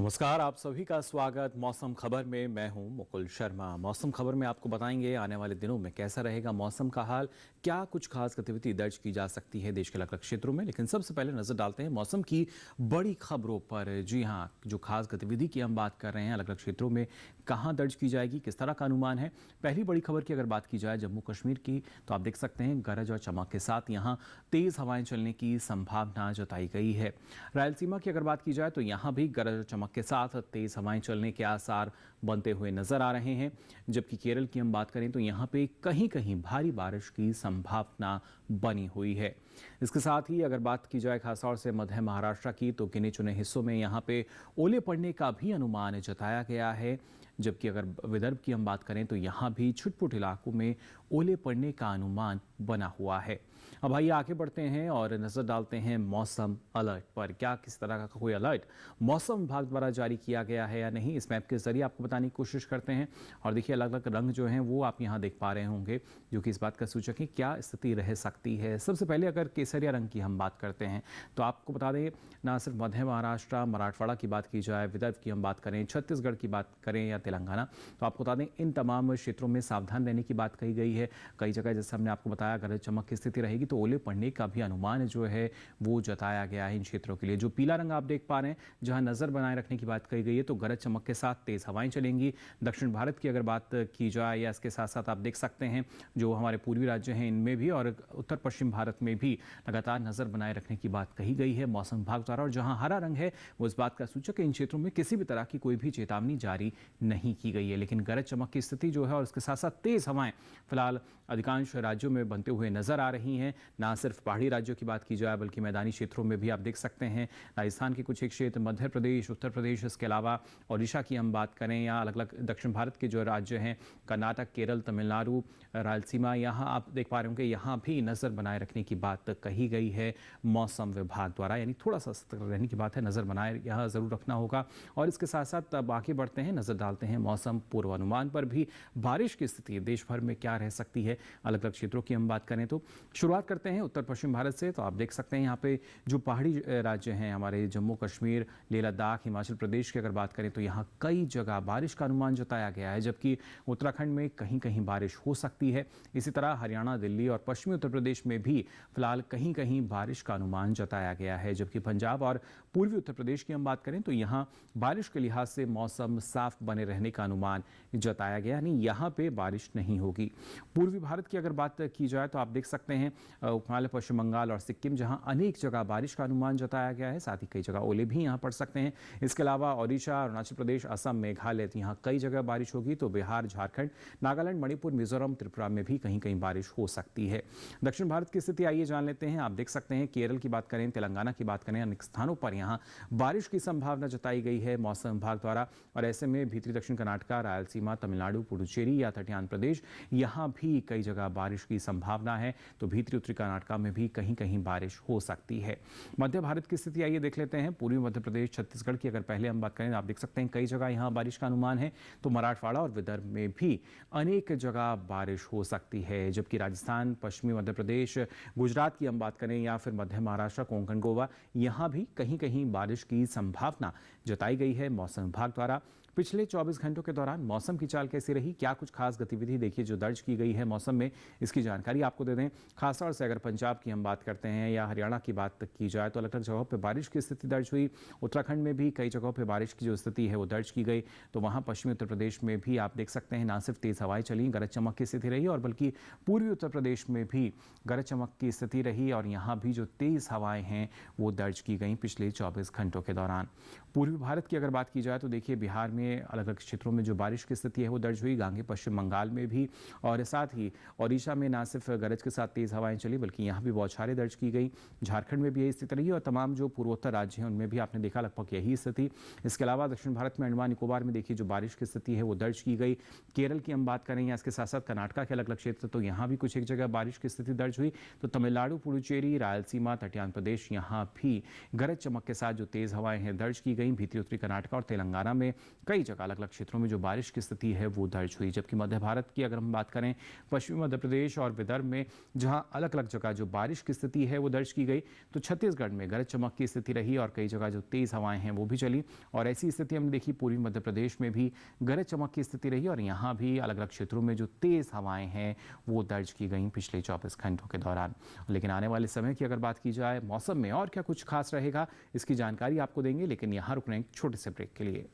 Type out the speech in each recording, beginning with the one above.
नमस्कार, आप सभी का स्वागत मौसम खबर में। मैं हूं मुकुल शर्मा। मौसम खबर में आपको बताएंगे आने वाले दिनों में कैसा रहेगा मौसम का हाल, क्या कुछ खास गतिविधि दर्ज की जा सकती है देश के अलग अलग क्षेत्रों में। लेकिन सबसे पहले नजर डालते हैं मौसम की बड़ी खबरों पर। जी हां, जो खास गतिविधि की हम बात कर रहे हैं अलग अलग क्षेत्रों में कहां दर्ज की जाएगी, किस तरह का अनुमान है। पहली बड़ी खबर की अगर बात की जाए जम्मू कश्मीर की, तो आप देख सकते हैं गरज और चमक के साथ यहां तेज हवाएं चलने की संभावना जताई गई है। रायलसीमा की अगर बात की जाए तो यहां भी गरज और चमक के साथ तेज हवाएं चलने के आसार बनते हुए नजर आ रहे हैं। जबकि केरल की हम बात करें तो यहां पे कहीं कहीं भारी बारिश की संभावना बनी हुई है। इसके साथ ही अगर बात की जाए खासतौर से मध्य महाराष्ट्र की, तो गिने चुने हिस्सों में यहां पे ओले पड़ने का भी अनुमान जताया गया है। जबकि अगर विदर्भ की हम बात करें तो यहां भी छुटपुट इलाकों में ओले पड़ने का अनुमान बना हुआ है। अब आइए आगे बढ़ते हैं और नजर डालते हैं मौसम अलर्ट पर। क्या किस तरह का कोई अलर्ट मौसम विभाग द्वारा जारी किया गया है या नहीं, इस मैप के जरिए आपको बताने की कोशिश करते हैं। और देखिए अलग अलग रंग जो हैं वो आप यहाँ देख पा रहे होंगे, जो कि इस बात का सूचक है क्या स्थिति रह सकती है। सबसे पहले अगर केसरिया रंग की हम बात करते हैं तो आपको बता दें, ना सिर्फ मध्य महाराष्ट्र मराठवाड़ा की बात की जाए, विदर्भ की हम बात करें, छत्तीसगढ़ की बात करें या तेलंगाना, तो आपको बता दें इन तमाम क्षेत्रों में सावधान रहने की बात कही गई है। कई जगह जैसे हमने आपको बताया गरज चमक की स्थिति रहेगी, तो ओले पड़ने का भी अनुमान जो है वो जताया गया है इन क्षेत्रों के लिए। जो पीला रंग आप देख पा रहे हैं, जहां नजर बनाए रखने की बात कही गई है, तो गरज चमक के साथ तेज हवाएं चलेंगी। दक्षिण भारत की अगर बात की जाए या इसके साथ साथ आप देख सकते हैं जो हमारे पूर्वी राज्य हैं इनमें भी और उत्तर पश्चिम भारत में भी लगातार नजर बनाए रखने की बात कही गई है मौसम विभाग द्वारा। और जहां हरा रंग है वो इस बात का सूचक है इन क्षेत्रों में किसी भी तरह की कोई भी चेतावनी जारी नहीं की गई है। लेकिन गरज चमक की स्थिति जो है और इसके साथ साथ तेज हवाएं फिलहाल अधिकांश राज्यों में बनते हुए नजर आ रही हैं। ना सिर्फ पहाड़ी राज्यों की बात की जाए बल्कि मैदानी क्षेत्रों में भी आप देख सकते हैं राजस्थान के कुछ एक क्षेत्र, मध्य प्रदेश, उत्तर प्रदेश, इसके अलावा ओडिशा की हम बात करें या अलग अलग दक्षिण भारत के जो राज्य हैं कर्नाटक, केरल, तमिलनाडु, रायलसीमा, यहाँ आप देख पा रहे होंगे यहाँ भी नजर बनाए रखने की बात कही गई है मौसम विभाग द्वारा। यानी थोड़ा सा सतर्क रहने की बात है, नजर बनाए यहाँ जरूर रखना होगा। और इसके साथ साथ अब आगे बढ़ते हैं, नजर डालते हैं मौसम पूर्वानुमान पर भी। बारिश की स्थिति देश भर में क्या रह सकती है अलग अलग क्षेत्रों की हम बात करें तो शुरुआत करते हैं उत्तर पश्चिम भारत से। तो आप देख सकते हैं यहाँ पे जो पहाड़ी राज्य हैं हमारे जम्मू कश्मीर, लेह लद्दाख, हिमाचल प्रदेश की अगर बात करें तो यहाँ कई जगह बारिश का अनुमान जताया गया है। जबकि उत्तराखंड में कहीं कहीं बारिश हो सकती है। इसी तरह हरियाणा, दिल्ली और पश्चिमी उत्तर प्रदेश में भी फिलहाल कहीं कहीं बारिश का अनुमान जताया गया है। जबकि पंजाब और पूर्वी उत्तर प्रदेश की हम बात करें तो यहाँ बारिश के लिहाज से मौसम साफ बने रहने का अनुमान जताया गया, यानी यहाँ पे बारिश नहीं होगी। पूर्वी भारत की अगर बात की जाए तो आप देख सकते हैं उपमहाद्वीप, पश्चिम बंगाल और सिक्किम, जहां अनेक जगह बारिश का अनुमान जताया गया है। साथ ही कई जगह ओले भी यहां पड़ सकते हैं। इसके अलावा ओडिशा, अरुणाचल प्रदेश, असम, मेघालय, यहां कई जगह बारिश होगी। तो बिहार, झारखंड, नागालैंड, मणिपुर, मिजोरम, त्रिपुरा में भी कहीं कहीं बारिश हो सकती है। दक्षिण भारत की स्थिति आइए जान लेते हैं। आप देख सकते हैं केरल की बात करें, तेलंगाना की बात करें, अनेक स्थानों पर यहाँ बारिश की संभावना जताई गई है मौसम विभाग द्वारा। और ऐसे में भीतरी दक्षिण कर्नाटका, रायलसीमा, तमिलनाडु, पुडुचेरी या तटीय आंध्र प्रदेश, यहाँ भी कई जगह बारिश की संभावना है। तो भीतरी उत्तरी कर्नाटका में भी कहीं कहीं बारिश हो सकती है। मध्य भारत की स्थिति आइए देख लेते हैं। पूर्वी मध्य प्रदेश, छत्तीसगढ़ की अगर पहले हम बात करें, आप देख सकते हैं कई जगह यहाँ बारिश का अनुमान है। तो मराठवाड़ा और विदर्भ में भी अनेक जगह बारिश हो सकती है। जबकि राजस्थान, पश्चिमी मध्य प्रदेश, गुजरात की हम बात करें या फिर मध्य महाराष्ट्र, कोंकण, गोवा, यहाँ भी कहीं कहीं बारिश की संभावना जताई गई है मौसम विभाग द्वारा। पिछले 24 घंटों के दौरान मौसम की चाल कैसी रही, क्या कुछ खास गतिविधि देखिए जो दर्ज की गई है मौसम में, इसकी जानकारी आपको दे दें। खासतौर से अगर पंजाब की हम बात करते हैं या हरियाणा की बात की जाए तो अलग अलग जगहों पर बारिश की स्थिति दर्ज हुई। उत्तराखंड में भी कई जगहों पर बारिश की जो स्थिति है वो दर्ज की गई। तो वहाँ पश्चिमी उत्तर प्रदेश में भी आप देख सकते हैं ना सिर्फ तेज हवाएं चली, गरज चमक की स्थिति रही, और बल्कि पूर्वी उत्तर प्रदेश में भी गरज चमक की स्थिति रही। और यहाँ भी जो तेज हवाएं हैं वो दर्ज की गई पिछले 24 घंटों के दौरान। पूर्वी भारत की अगर बात की जाए तो देखिए बिहार में अलग अलग क्षेत्रों में जो बारिश की स्थिति है वो दर्ज हुई, गांगे पश्चिम बंगाल में भी। और साथ ही ओडिशा में ना सिर्फ गरज के साथ तेज हवाएं चली बल्कि यहाँ भी बौछारें दर्ज की गई। झारखंड में भी यही स्थिति रही और तमाम जो पूर्वोत्तर राज्य हैं उनमें भी आपने देखा लगभग यही स्थिति। इसके अलावा दक्षिण भारत में अंडमान निकोबार में देखिए जो बारिश की स्थिति है वो दर्ज की गई। केरल की हम बात करें या इसके साथ साथ कर्नाटका के अलग अलग क्षेत्र, तो यहाँ भी कुछ एक जगह बारिश की स्थिति दर्ज हुई। तो तमिलनाडु, पुडुचेरी, रायलसीमा, तटीय आंध्र प्रदेश, यहाँ भी गरज चमक के साथ जो तेज हवाएं हैं दर्ज की गई। भीतरी उत्तरी कर्नाटका और तेलंगाना में कई कई जगह अलग अलग क्षेत्रों में जो बारिश की स्थिति है वो दर्ज हुई। जबकि मध्य भारत की अगर हम बात करें, पश्चिमी मध्य प्रदेश और विदर्भ में जहां अलग अलग जगह जो बारिश की स्थिति है वो दर्ज की गई, तो छत्तीसगढ़ में गरज चमक की स्थिति रही और कई जगह जो तेज हवाएं हैं वो भी चली। और ऐसी स्थिति हमने देखी पूर्वी मध्य प्रदेश में भी गरज चमक की स्थिति रही और यहाँ भी अलग अलग क्षेत्रों में जो तेज हवाएं हैं वो दर्ज की गई पिछले 24 घंटों के दौरान। लेकिन आने वाले समय की अगर बात की जाए, मौसम में और क्या कुछ खास रहेगा, इसकी जानकारी आपको देंगे। लेकिन यहाँ रुकने एक छोटे से ब्रेक के लिए।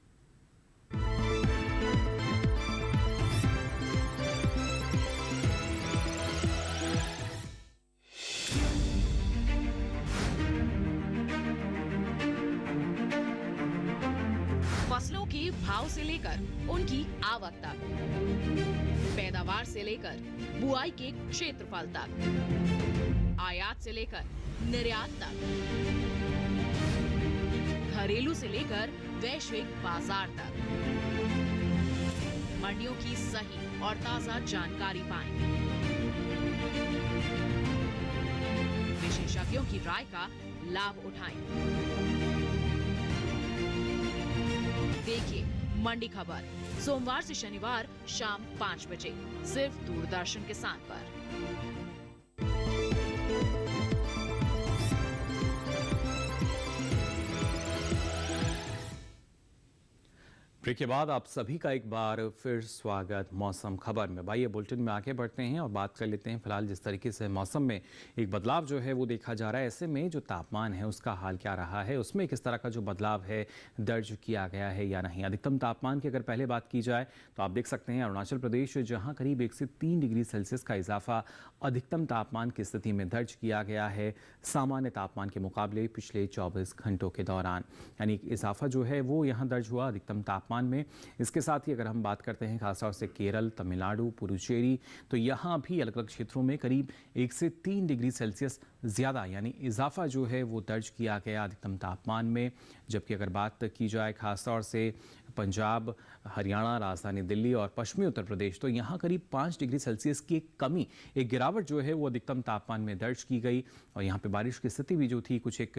फसलों के भाव से लेकर उनकी आवक तक, पैदावार से लेकर बुआई के क्षेत्रफल तक, आयात से लेकर निर्यात तक, घरेलू से लेकर वैश्विक बाजार तक, मंडियों की सही और ताजा जानकारी पाएं। विशेषज्ञों की राय का लाभ उठाएं। देखिए मंडी खबर सोमवार से शनिवार शाम 5 बजे सिर्फ दूरदर्शन किसान पर। ब्रेक के बाद आप सभी का एक बार फिर स्वागत मौसम खबर में। भाई, ये बुलेटिन में आगे बढ़ते हैं और बात कर लेते हैं फिलहाल जिस तरीके से मौसम में एक बदलाव जो है वो देखा जा रहा है, ऐसे में जो तापमान है उसका हाल क्या रहा है, उसमें किस तरह का जो बदलाव है दर्ज किया गया है या नहीं। अधिकतम तापमान की अगर पहले बात की जाए तो आप देख सकते हैं अरुणाचल प्रदेश जहाँ करीब 1 से 3 डिग्री सेल्सियस का इजाफा अधिकतम तापमान की स्थिति में दर्ज किया गया है सामान्य तापमान के मुकाबले पिछले 24 घंटों के दौरान। यानी इजाफा जो है वो यहाँ दर्ज हुआ अधिकतम तापमान में। इसके साथ ही अगर हम बात करते हैं खासतौर से केरल, तमिलनाडु, पुडुचेरी, तो यहाँ भी अलग अलग क्षेत्रों में करीब 1 से 3 डिग्री सेल्सियस ज़्यादा यानी इजाफा जो है वो दर्ज किया गया अधिकतम तापमान में। जबकि अगर बात की जाए खासतौर से पंजाब, हरियाणा, राजधानी दिल्ली और पश्चिमी उत्तर प्रदेश, तो यहाँ करीब 5 डिग्री सेल्सियस की एक कमी, एक गिरावट जो है वो अधिकतम तापमान में दर्ज की गई। और यहाँ पे बारिश की स्थिति भी जो थी कुछ एक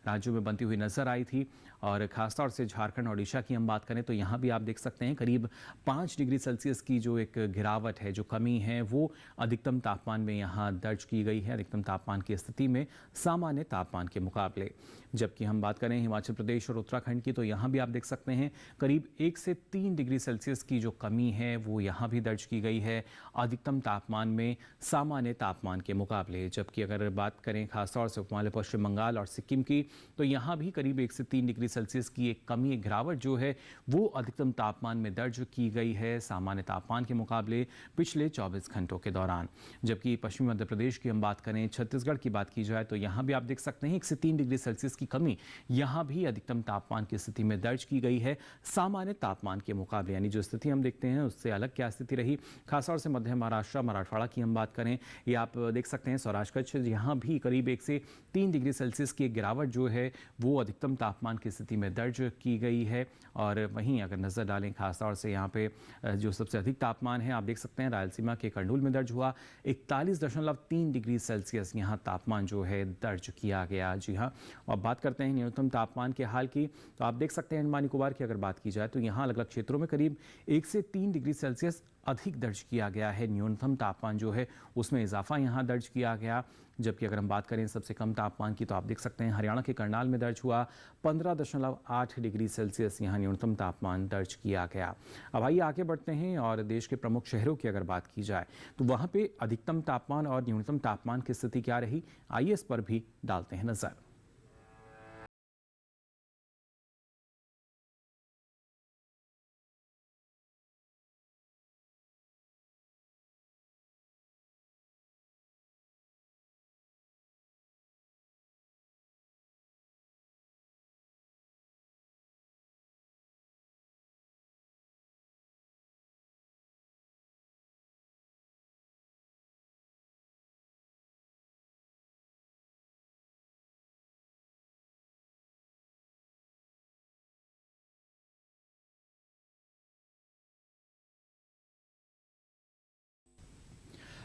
राज्यों में बनती हुई नजर आई थी। और खासतौर से झारखंड, ओडिशा की हम बात करें तो यहाँ भी आप देख सकते हैं करीब 5 डिग्री सेल्सियस की जो एक गिरावट है, जो कमी है, वो अधिकतम तापमान में यहाँ दर्ज की गई है अधिकतम तापमान की स्थिति में सामान्य तापमान के मुकाबले। जबकि हम बात करें हिमाचल प्रदेश और उत्तराखंड की, तो यहाँ भी आप देख सकते हैं करीब 1 से 3 डिग्री सेल्सियस की जो कमी है वो यहाँ भी दर्ज की गई है अधिकतम तापमान में सामान्य तापमान के मुकाबले। जबकि अगर बात करें खासतौर से उपमहाद्वीप पश्चिम बंगाल और सिक्किम की, तो यहाँ भी करीब 1 से 3 डिग्री सेल्सियस की एक कमी, एक गिरावट जो है वो अधिकतम तापमान में दर्ज की गई है सामान्य तापमान के मुकाबले पिछले 24 घंटों के दौरान। जबकि पश्चिमी मध्य प्रदेश की हम बात करें, छत्तीसगढ़ की बात की जाए तो यहाँ भी आप देख सकते हैं 1 से 3 डिग्री सेल्सियस की कमी यहाँ भी अधिकतम तापमान की स्थिति में दर्ज की गई है सामान्य तापमान के मुकाबले। यानी जो स्थिति हम देखते हैं उससे अलग क्या स्थिति रही। खासतौर से मध्य महाराष्ट्र, मराठवाड़ा की हम बात करें, ये आप देख सकते हैं सौराष्ट्र कच्छ, यहाँ भी करीब 1 से 3 डिग्री सेल्सियस की एक गिरावट जो है वो अधिकतम तापमान की स्थिति में दर्ज की गई है। और वहीं अगर नज़र डालें खासतौर से यहाँ पे जो सबसे अधिक तापमान है आप देख सकते हैं रायलसीमा के कर्नूल में दर्ज हुआ 41.3 डिग्री सेल्सियस यहाँ तापमान जो है दर्ज किया गया। जी हाँ, और बात करते हैं न्यूनतम तापमान के हाल की, तो आप देख सकते हैं अंडमान निकोबार की अगर बात की जाए तो यहाँ अलग अलग क्षेत्रों में करीब 1 से 3 डिग्री सेल्सियस अधिक दर्ज किया गया है। न्यूनतम तापमान जो है उसमें इजाफा यहाँ दर्ज किया गया। जबकि अगर हम बात करें सबसे कम तापमान की, तो आप देख सकते हैं हरियाणा के करनाल में दर्ज हुआ 15.8 डिग्री सेल्सियस यहाँ न्यूनतम तापमान दर्ज किया गया। अब आइए आगे बढ़ते हैं और देश के प्रमुख शहरों की अगर बात की जाए तो वहाँ पे अधिकतम तापमान और न्यूनतम तापमान की स्थिति क्या रही, आइए इस पर भी डालते हैं नजर।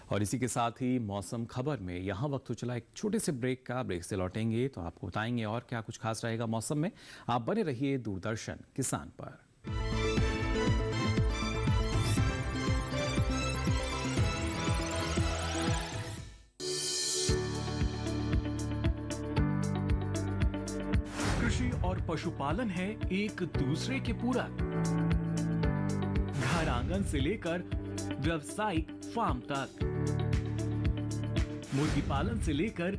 और इसी के साथ ही मौसम खबर में यहाँ वक्त हो चला एक छोटे से ब्रेक का। ब्रेक से लौटेंगे तो आपको बताएंगे और क्या कुछ खास रहेगा मौसम में। आप बने रहिए दूरदर्शन किसान पर। कृषि और पशुपालन है एक दूसरे के पूरक। घर आंगन से लेकर व्यावसायिक फार्म तक, मुर्गी पालन से लेकर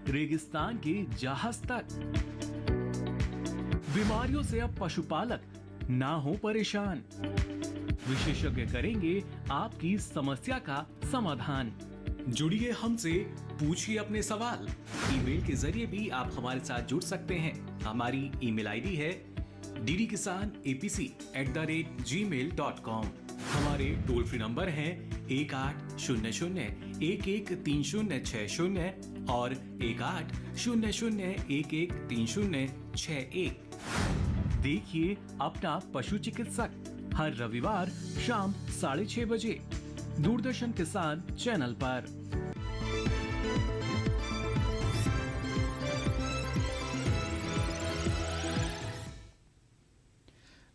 रेगिस्तान के जहाज तक। बीमारियों से अब पशुपालक ना हो परेशान। विशेषज्ञ करेंगे आपकी समस्या का समाधान। जुड़िए हमसे, पूछिए अपने सवाल। ईमेल के जरिए भी आप हमारे साथ जुड़ सकते हैं। हमारी ईमेल आईडी है ddkisanapc@gmail.com। हमारे टोल फ्री नंबर हैं 1800-113060 और 1800-113061। देखिए अपना पशु चिकित्सक हर रविवार शाम 6:30 बजे दूरदर्शन किसान चैनल पर।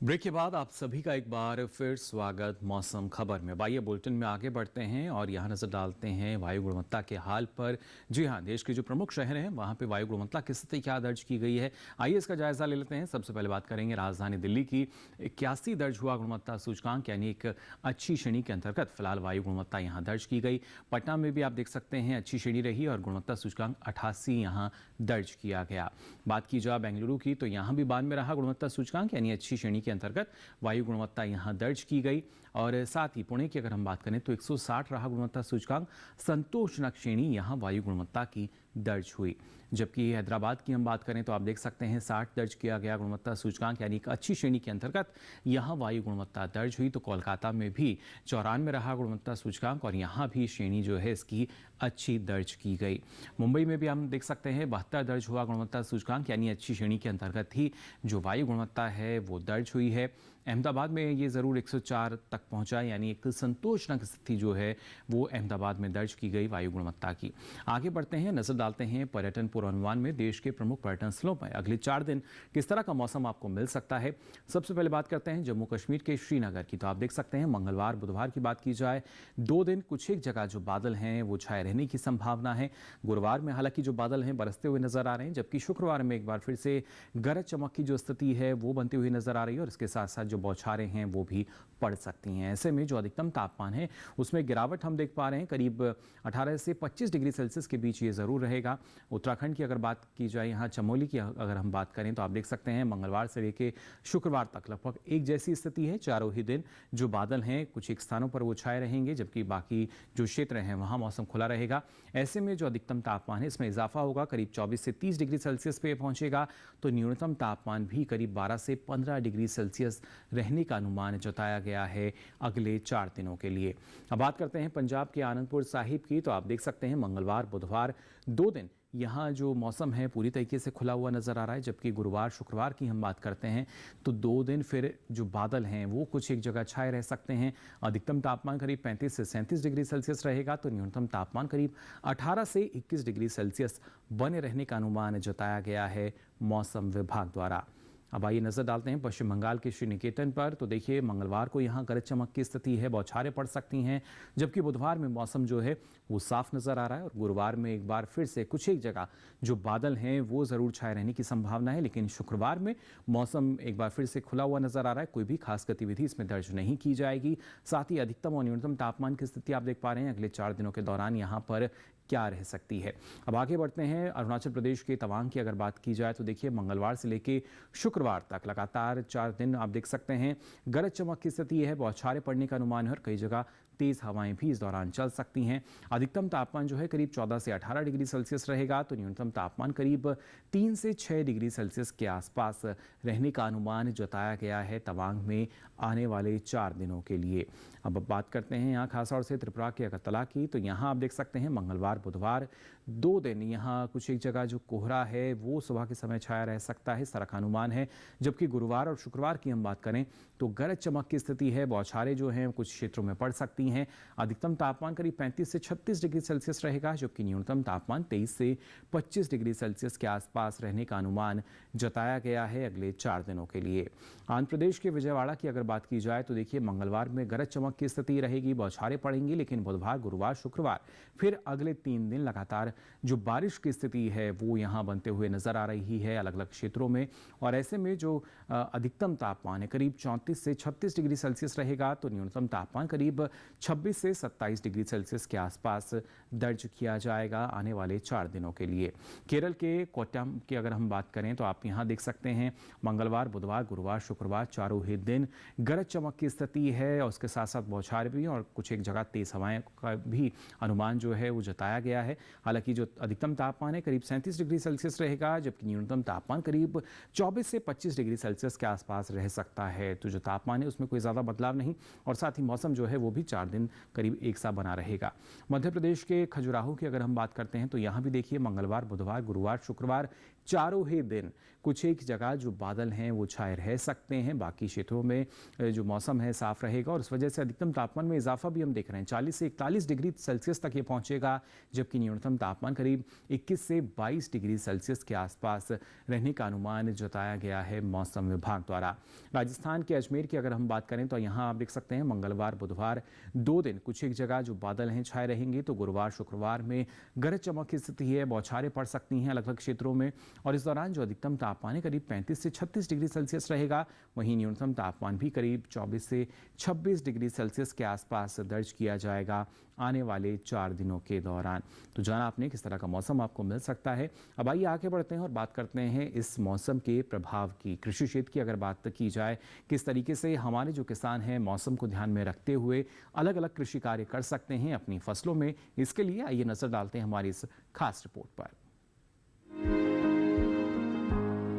ब्रेक के बाद आप सभी का एक बार फिर स्वागत मौसम खबर में। आइए बुलेटिन में आगे बढ़ते हैं और यहाँ नजर डालते हैं वायु गुणवत्ता के हाल पर। जी हाँ, देश के जो प्रमुख शहर हैं वहाँ पे वायु गुणवत्ता की स्थिति क्या दर्ज की गई है, आइए इसका जायजा ले लेते हैं। सबसे पहले बात करेंगे राजधानी दिल्ली की। 81 दर्ज हुआ गुणवत्ता सूचकांक, यानी एक अच्छी श्रेणी के अंतर्गत फिलहाल वायु गुणवत्ता यहाँ दर्ज की गई। पटना में भी आप देख सकते हैं अच्छी श्रेणी रही और गुणवत्ता सूचकांक 88 यहाँ दर्ज किया गया। बात की जाए बेंगलुरु की तो यहाँ भी 92 रहा गुणवत्ता सूचकांक, यानी अच्छी श्रेणी के अंतर्गत वायु गुणवत्ता यहाँ दर्ज की गई। और साथ ही पुणे की अगर हम बात करें तो 160 रहा गुणवत्ता सूचकांक, संतोषजनक श्रेणी यहाँ वायु गुणवत्ता की दर्ज हुई। जबकि हैदराबाद की हम बात करें तो आप देख सकते हैं 60 दर्ज किया गया गुणवत्ता सूचकांक, यानी एक अच्छी श्रेणी के अंतर्गत यहाँ वायु गुणवत्ता दर्ज हुई। तो कोलकाता में भी 94 रहा गुणवत्ता सूचकांक और यहाँ भी श्रेणी जो है इसकी अच्छी दर्ज की गई। मुंबई में भी हम देख सकते हैं 72 दर्ज हुआ गुणवत्ता सूचकांक, यानी अच्छी श्रेणी के अंतर्गत ही जो वायु गुणवत्ता है वो दर्ज हुई है। अहमदाबाद में ये ज़रूर 104 तक पहुंचा, यानी एक संतोषजनक स्थिति जो है वो अहमदाबाद में दर्ज की गई वायु गुणवत्ता की। आगे बढ़ते हैं, नजर डालते हैं पर्यटन पूर्वानुमान में। देश के प्रमुख पर्यटन स्थलों पर अगले 4 दिन किस तरह का मौसम आपको मिल सकता है। सबसे पहले बात करते हैं जम्मू कश्मीर के श्रीनगर की। तो आप देख सकते हैं मंगलवार बुधवार की बात की जाए 2 दिन कुछ एक जगह जो बादल हैं वो छाए रहने की संभावना है। गुरुवार में हालांकि जो बादल हैं बरसते हुए नजर आ रहे हैं, जबकि शुक्रवार में एक बार फिर से गरज चमक की जो स्थिति है वो बनती हुई नजर आ रही है और इसके साथ साथ जो बौछारें हैं वो भी पड़ सकती हैं। ऐसे में जो अधिकतम तापमान है उसमें गिरावट हम देख पा रहे हैं, करीब 18 से 25 डिग्री सेल्सियस के बीच ये ज़रूर रहेगा। उत्तराखंड की अगर बात की जाए, यहाँ चमोली की अगर हम बात करें तो आप देख सकते हैं मंगलवार से लेकर शुक्रवार तक लगभग एक जैसी स्थिति है। चारों ही दिन जो बादल हैं कुछ एक स्थानों पर वो छाए रहेंगे, जबकि बाकी जो क्षेत्र हैं वहाँ मौसम खुला रहेगा। ऐसे में जो अधिकतम तापमान है इसमें इजाफा होगा, करीब 24 से 30 डिग्री सेल्सियस पे पहुँचेगा। तो न्यूनतम तापमान भी करीब 12 से 15 डिग्री सेल्सियस रहने का अनुमान जताया गया है अगले 4 दिनों के लिए। अब बात करते हैं पंजाब के आनंदपुर साहिब की। तो आप देख सकते हैं मंगलवार बुधवार 2 दिन यहाँ जो मौसम है पूरी तरीके से खुला हुआ नज़र आ रहा है, जबकि गुरुवार शुक्रवार की हम बात करते हैं तो 2 दिन फिर जो बादल हैं वो कुछ एक जगह छाए रह सकते हैं। अधिकतम तापमान करीब 35 से 37 डिग्री सेल्सियस रहेगा, तो न्यूनतम तापमान करीब 18 से 21 डिग्री सेल्सियस बने रहने का अनुमान जताया गया है मौसम विभाग द्वारा। अब आइए नजर डालते हैं पश्चिम बंगाल के श्रीनिकेतन पर। तो देखिए मंगलवार को यहाँ गरज चमक की स्थिति है, बौछारें पड़ सकती हैं, जबकि बुधवार में मौसम जो है वो साफ नजर आ रहा है और गुरुवार में एक बार फिर से कुछ एक जगह जो बादल हैं वो जरूर छाए रहने की संभावना है। लेकिन शुक्रवार में मौसम एक बार फिर से खुला हुआ नजर आ रहा है, कोई भी खास गतिविधि इसमें दर्ज नहीं की जाएगी। साथ ही अधिकतम और न्यूनतम तापमान की स्थिति आप देख पा रहे हैं अगले 4 दिनों के दौरान यहाँ पर क्या रह सकती है। अब आगे बढ़ते हैं, अरुणाचल प्रदेश के तवांग की अगर बात की जाए तो देखिए मंगलवार से लेकर शुक्रवार तक लगातार 4 दिन आप देख सकते हैं गरज चमक की स्थिति है, बौछारें पड़ने का अनुमान है और कई जगह तेज हवाएं भी इस दौरान चल सकती हैं। अधिकतम तापमान जो है करीब 14 से 18 डिग्री सेल्सियस रहेगा, तो न्यूनतम तापमान करीब 3 से 6 डिग्री सेल्सियस के आसपास रहने का अनुमान जताया गया है तवांग में आने वाले 4 दिनों के लिए। अब बात करते हैं यहाँ खासतौर से त्रिपुरा के अगरतला की। तो यहाँ आप देख सकते हैं मंगलवार बुधवार 2 दिन यहाँ कुछ एक जगह जो कोहरा है वो सुबह के समय छाया रह सकता है, इस तरह का अनुमान है। जबकि गुरुवार और शुक्रवार की हम बात करें तो गरज चमक की स्थिति है, बौछारें जो हैं कुछ क्षेत्रों में पड़ सकती हैं। अधिकतम तापमान करीब 35 से 36 डिग्री सेल्सियस रहेगा, जबकि न्यूनतम तापमान 23 से 25 डिग्री सेल्सियस के आसपास रहने का अनुमान जताया गया है अगले 4 दिनों के लिए। आंध्र प्रदेश के विजयवाड़ा की अगर बात की जाए तो देखिए मंगलवार में गरज चमक की स्थिति रहेगी, बौछारें पड़ेंगी, लेकिन बुधवार गुरुवार शुक्रवार फिर अगले 3 दिन लगातार जो बारिश की स्थिति है वो यहाँ बनते हुए नज़र आ रही है अलग अलग क्षेत्रों में। और ऐसे में जो अधिकतम तापमान है करीब 34 से 36 डिग्री सेल्सियस रहेगा, तो न्यूनतम तापमान करीब 26 से 27 डिग्री सेल्सियस के आसपास दर्ज किया जाएगा आने वाले 4 दिनों के लिए। केरल के कोट्टयम की अगर हम बात करें तो आप यहाँ देख सकते हैं मंगलवार, बुधवार, गुरुवार, शुक्रवार चारों ही दिन गरज चमक की स्थिति है और उसके साथ साथ बौछारें भी और कुछ एक जगह तेज हवाएं का भी अनुमान जो है वो जताया गया है। हालांकि जो अधिकतम तापमान है करीब 37 डिग्री सेल्सियस रहेगा, जबकि न्यूनतम तापमान करीब 24 से 25 डिग्री सेल्सियस के आसपास रह सकता है। तो जो तापमान है उसमें कोई ज़्यादा बदलाव नहीं और साथ ही मौसम जो है वो भी 4 दिन करीब एक सा बना रहेगा। मध्य प्रदेश के खजुराहो की अगर हम बात करते हैं तो यहाँ भी देखिए मंगलवार, बुधवार, गुरुवार, शुक्रवार चारों ही दिन कुछ एक जगह जो बादल हैं वो छाए रह सकते हैं। बाकी क्षेत्रों में जो मौसम है साफ रहेगा और इस वजह से अधिकतम तापमान में इजाफा भी हम देख रहे हैं, 40 से 41 डिग्री सेल्सियस तक ये पहुंचेगा, जबकि न्यूनतम तापमान करीब 21 से 22 डिग्री सेल्सियस के आसपास रहने का अनुमान जताया गया है मौसम विभाग द्वारा। राजस्थान के अजमेर की अगर हम बात करें तो यहाँ आप देख सकते हैं मंगलवार, बुधवार 2 दिन कुछ एक जगह जो बादल हैं छाए रहेंगे, तो गुरुवार, शुक्रवार में गरज चमक की स्थिति है, बौछारें पड़ सकती हैं अलग अलग क्षेत्रों में और इस दौरान जो अधिकतम तापमान है करीब 35 से 36 डिग्री सेल्सियस रहेगा, वहीं न्यूनतम तापमान भी करीब 24 से 26 डिग्री सेल्सियस के आसपास दर्ज किया जाएगा आने वाले 4 दिनों के दौरान। तो जाना आपने किस तरह का मौसम आपको मिल सकता है। अब आइए आगे बढ़ते हैं और बात करते हैं इस मौसम के प्रभाव की। कृषि क्षेत्र की अगर बात की जाए किस तरीके से हमारे जो किसान हैं मौसम को ध्यान में रखते हुए अलग अलग कृषि कार्य कर सकते हैं अपनी फसलों में, इसके लिए आइए नजर डालते हैं हमारी इस खास रिपोर्ट पर।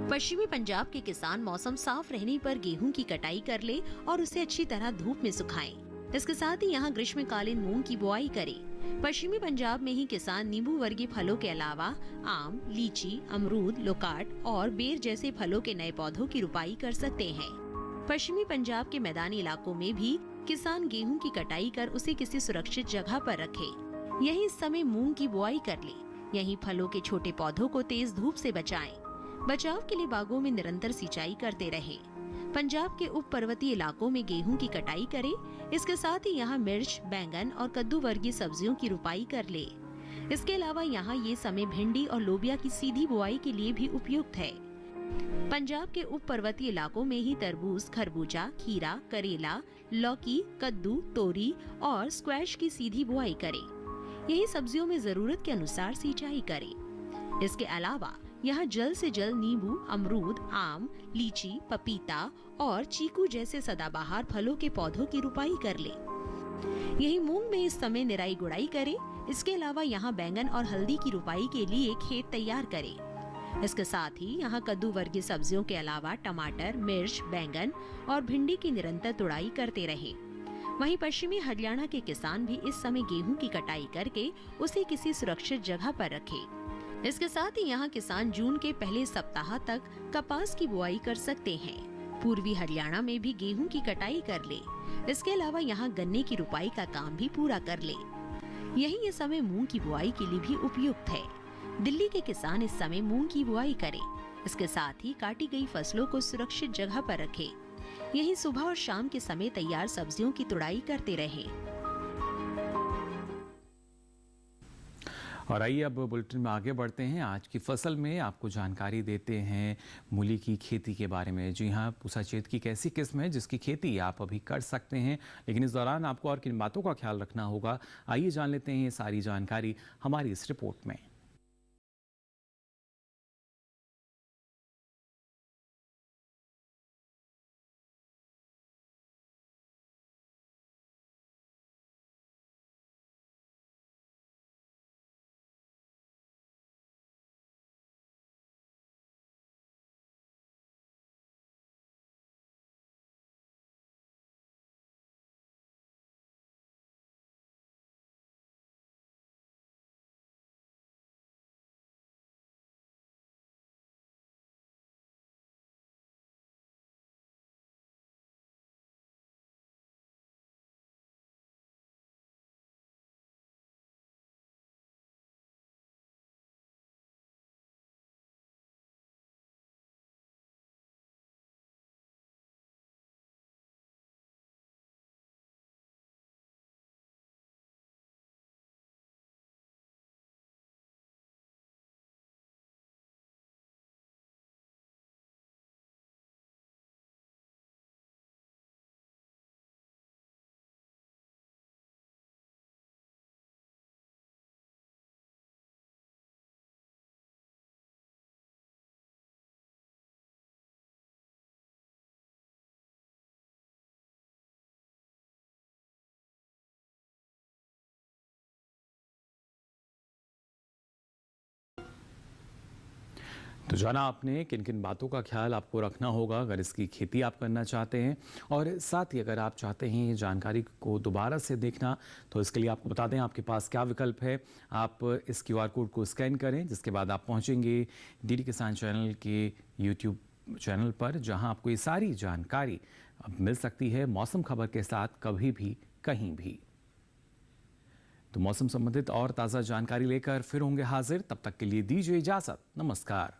पश्चिमी पंजाब के किसान मौसम साफ रहने पर गेहूं की कटाई कर ले और उसे अच्छी तरह धूप में सुखाएं। इसके साथ ही यहाँ ग्रीष्मकालीन मूंग की बुआई करें। पश्चिमी पंजाब में ही किसान नींबू वर्गीय फलों के अलावा आम, लीची, अमरूद, लोकाट और बेर जैसे फलों के नए पौधों की रुपाई कर सकते हैं। पश्चिमी पंजाब के मैदानी इलाकों में भी किसान गेहूं की कटाई कर उसे किसी सुरक्षित जगह पर रखे। यही इस समय मूंग की बुआई कर ले। यही फलों के छोटे पौधों को तेज धूप से बचाएं। बचाव के लिए बागों में निरंतर सिंचाई करते रहें। पंजाब के उप पर्वतीय इलाकों में गेहूं की कटाई करें। इसके साथ ही यहाँ मिर्च, बैंगन और कद्दू वर्गीय सब्जियों की रुपाई कर ले। इसके अलावा यहाँ ये समय भिंडी और लोबिया की सीधी बुआई के लिए भी उपयुक्त है। पंजाब के उप पर्वतीय इलाकों में ही तरबूज, खरबूजा, खीरा, करेला, लौकी, कद्दू, तोरी और स्क्वैश की सीधी बुआई करें। यही सब्जियों में जरूरत के अनुसार सिंचाई करें। इसके अलावा यहाँ जल्द से जल्द नींबू, अमरूद, आम, लीची, पपीता और चीकू जैसे सदाबहार फलों के पौधों की रुपाई कर ले। यही मूंग में इस समय निराई गुड़ाई करें। इसके अलावा यहाँ बैंगन और हल्दी की रुपाई के लिए खेत तैयार करें। इसके साथ ही यहाँ कद्दू वर्गीय सब्जियों के अलावा टमाटर, मिर्च, बैंगन और भिंडी की निरंतर तुड़ाई करते रहे। वहीं पश्चिमी हरियाणा के किसान भी इस समय गेहूं की कटाई करके उसे किसी सुरक्षित जगह पर रखे। इसके साथ ही यहाँ किसान जून के पहले सप्ताह तक कपास की बुआई कर सकते हैं। पूर्वी हरियाणा में भी गेहूं की कटाई कर ले। इसके अलावा यहाँ गन्ने की रुपाई का काम भी पूरा कर ले। यही ये समय मूंग की बुआई के लिए भी उपयुक्त है। दिल्ली के किसान इस समय मूंग की बुआई करें। इसके साथ ही काटी गई फसलों को सुरक्षित जगह पर रखें। यही सुबह और शाम के समय तैयार सब्जियों की तुड़ाई करते रहें। और आइए अब बुलेटिन में आगे बढ़ते हैं। आज की फसल में आपको जानकारी देते हैं मूली की खेती के बारे में। जी हाँ, पूसा चेत की कैसी किस्म है जिसकी खेती आप अभी कर सकते हैं, लेकिन इस दौरान आपको और किन बातों का ख्याल रखना होगा, आइए जान लेते हैं ये सारी जानकारी हमारी इस रिपोर्ट में। तो जाना आपने किन किन बातों का ख्याल आपको रखना होगा अगर इसकी खेती आप करना चाहते हैं, और साथ ही अगर आप चाहते हैं ये जानकारी को दोबारा से देखना तो इसके लिए आपको बता दें आपके पास क्या विकल्प है। आप इस QR कोड को स्कैन करें, जिसके बाद आप पहुंचेंगे DD किसान चैनल के YouTube चैनल पर, जहां आपको ये सारी जानकारी अब मिल सकती है मौसम खबर के साथ कभी भी कहीं भी। तो मौसम संबंधित और ताज़ा जानकारी लेकर फिर होंगे हाजिर, तब तक के लिए दीजिए इजाज़त, नमस्कार।